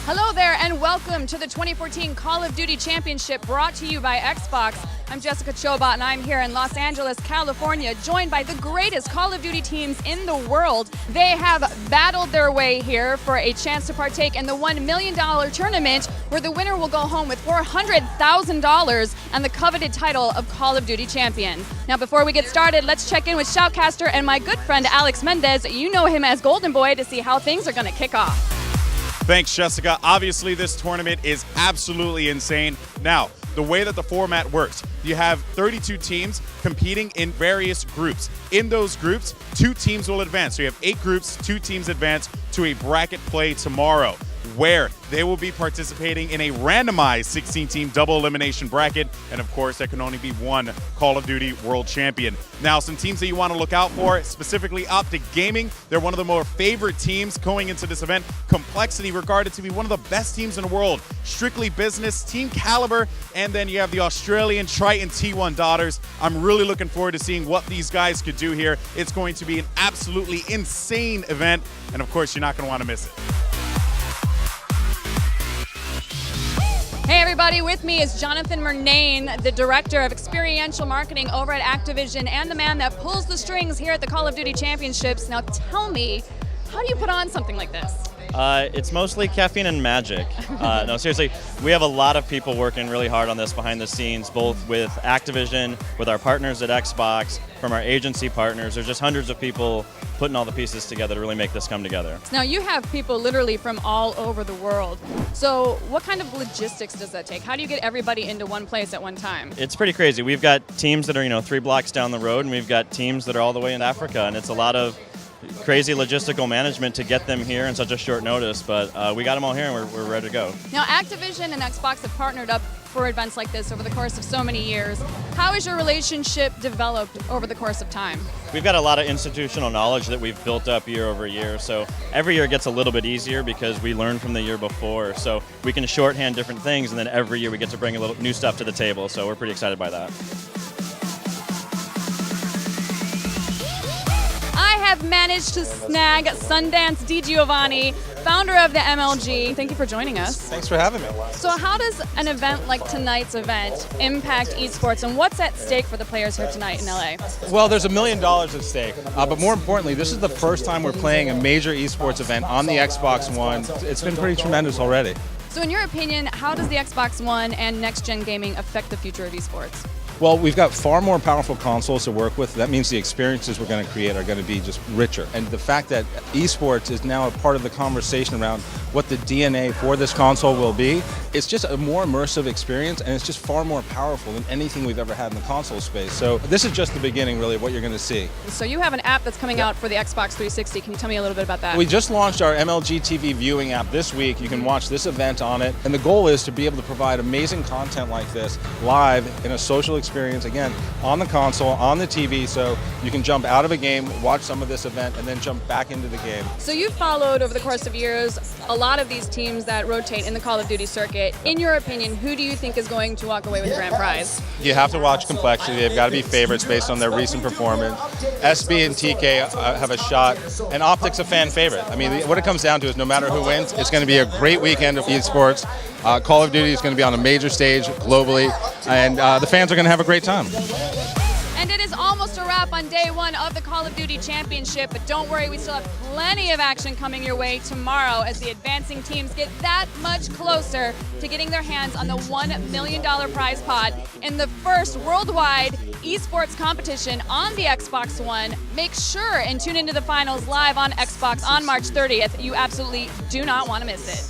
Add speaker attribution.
Speaker 1: Hello there and welcome to the 2014 Call of Duty Championship brought to you by Xbox. I'm Jessica Chobot and I'm here in Los Angeles, California, joined by the greatest Call of Duty teams in the world. They have battled their way here for a chance to partake in the $1 million tournament where the winner will go home with $400,000 and the coveted title of Call of Duty Champion. Now before we get started, let's check in with Shoutcaster and my good friend Alex Mendez. You know him as Golden Boy, to see how things are going to kick off.
Speaker 2: Thanks, Jessica. Obviously, this tournament is absolutely insane. Now, the way that the format works, you have 32 teams competing in various groups. In those groups, 2 teams will advance. So you have 8 groups, 2 teams advance to a bracket play tomorrow, where they will be participating in a randomized 16-team double elimination bracket, and of course there can only be one Call of Duty World Champion. Now, some teams that you want to look out for, specifically Optic Gaming. They're one of the more favorite teams going into this event. Complexity regarded to be one of the best teams in the world. Strictly Business, Team Caliber, and then you have the Australian Triton T1 Daughters. I'm really looking forward to seeing what these guys could do here. It's going to be an absolutely insane event, and of course you're not going to want to miss it.
Speaker 1: Hey everybody, with me is Jonathan Murnane, the Director of Experiential Marketing over at Activision and the man that pulls the strings here at the Call of Duty Championships. Now tell me, how do you put on something like this?
Speaker 3: It's mostly caffeine and magic. No, seriously, we have a lot of people working really hard on this behind the scenes, both with Activision, with our partners at Xbox, from our agency partners. There's just hundreds of people putting all the pieces together to really make this come together.
Speaker 1: Now you have people literally from all over the world. So what kind of logistics does that take? How do you get everybody into one place at one time?
Speaker 3: It's pretty crazy. We've got teams that are 3 blocks down the road, and we've got teams that are all the way in Africa, and it's a lot of crazy logistical management to get them here in such a short notice, but we got them all here and we're ready to go.
Speaker 1: Now Activision and Xbox have partnered up for events like this over the course of so many years. How has your relationship developed over the course of time?
Speaker 3: We've got a lot of institutional knowledge that we've built up year over year, so every year gets a little bit easier because we learn from the year before, so we can shorthand different things, and then every year we get to bring a little new stuff to the table, so we're pretty excited by that.
Speaker 1: I have managed to snag Sundance DiGiovanni, founder of the MLG. Thank you for joining us.
Speaker 4: Thanks for having me.
Speaker 1: So how does an event like tonight's event impact esports, and what's at stake for the players here tonight in LA?
Speaker 4: Well, there's $1 million at stake, but more importantly, this is the first time we're playing a major esports event on the Xbox One. It's been pretty tremendous already.
Speaker 1: So in your opinion, how does the Xbox One and next-gen gaming affect the future of esports?
Speaker 4: Well, we've got far more powerful consoles to work with. That means the experiences we're going to create are going to be just richer. And the fact that esports is now a part of the conversation around what the DNA for this console will be, it's just a more immersive experience, and it's just far more powerful than anything we've ever had in the console space. So this is just the beginning, really, of what you're going to see.
Speaker 1: So you have an app that's coming out for the Xbox 360. Can you tell me a little bit about that?
Speaker 4: We just launched our MLG TV viewing app this week. You can watch this event on it. And the goal is to be able to provide amazing content like this live in a social experience, again, on the console, on the TV, so you can jump out of a game, watch some of this event, and then jump back into the game.
Speaker 1: So you've followed over the course of years a lot of these teams that rotate in the Call of Duty circuit. In your opinion, who do you think is going to walk away with the grand prize?
Speaker 4: You have to watch Complexity. They've got to be favorites based on their recent performance. SB and TK have a shot, and Optic's a fan favorite. I mean, what it comes down to is no matter who wins, it's going to be a great weekend of esports. Call of Duty is going to be on a major stage globally, and the fans are going to have a great time.
Speaker 1: And it is almost a wrap on day one of the Call of Duty Championship, but don't worry, we still have plenty of action coming your way tomorrow as the advancing teams get that much closer to getting their hands on the $1 million prize pot in the first worldwide esports competition on the Xbox One. Make sure and tune into the finals live on Xbox on March 30th. You absolutely do not want to miss it.